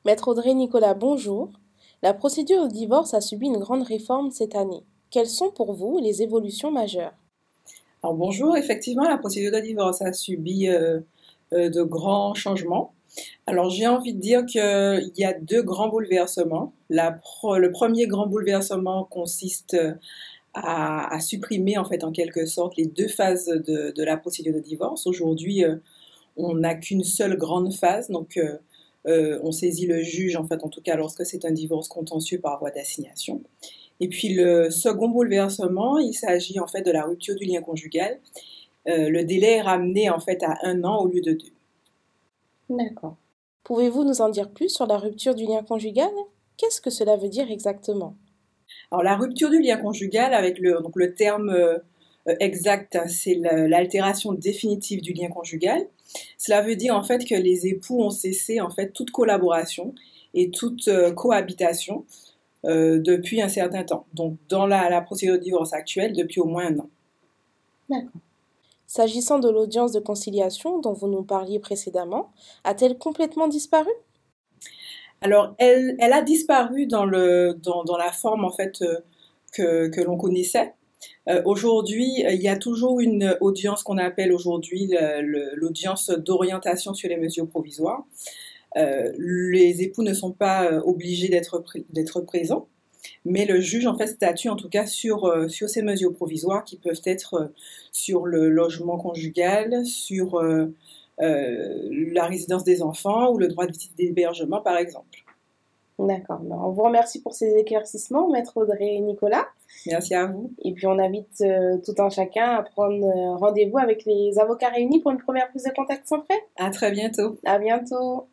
Maître Audrey Nicolas, bonjour. La procédure de divorce a subi une grande réforme cette année. Quelles sont pour vous les évolutions majeures? Alors bonjour, effectivement, la procédure de divorce a subi de grands changements. Alors j'ai envie de dire qu'il y a deux grands bouleversements. Le premier grand bouleversement consiste à supprimer en fait en quelque sorte les deux phases de la procédure de divorce. Aujourd'hui, on n'a qu'une seule grande phase, donc on saisit le juge en fait en tout cas lorsque c'est un divorce contentieux par voie d'assignation. Et puis le second bouleversement, il s'agit en fait de la rupture du lien conjugal. Le délai est ramené en fait à 1 an au lieu de 2. D'accord. Pouvez-vous nous en dire plus sur la rupture du lien conjugal? Qu'est-ce que cela veut dire exactement? Alors la rupture du lien conjugal, avec donc le terme exact, hein, c'est l'altération définitive du lien conjugal. Cela veut dire en fait que les époux ont cessé en fait toute collaboration et toute cohabitation depuis un certain temps. Donc dans la procédure de divorce actuelle, depuis au moins 1 an. D'accord. S'agissant de l'audience de conciliation dont vous nous parliez précédemment, a-t-elle complètement disparu? Alors, elle a disparu dans la forme en fait que l'on connaissait. Aujourd'hui, il y a toujours une audience qu'on appelle aujourd'hui l'audience d'orientation sur les mesures provisoires. Les époux ne sont pas obligés d'être présents, mais le juge en fait statue en tout cas sur ces mesures provisoires qui peuvent être sur le logement conjugal, sur la résidence des enfants ou le droit de visite d'hébergement par exemple. D'accord. Ben, on vous remercie pour ces éclaircissements, Maître Audrey Nicolas. Merci à vous. Et puis on invite tout un chacun à prendre rendez-vous avec les avocats réunis pour une première prise de contact sans frais. À très bientôt. À bientôt.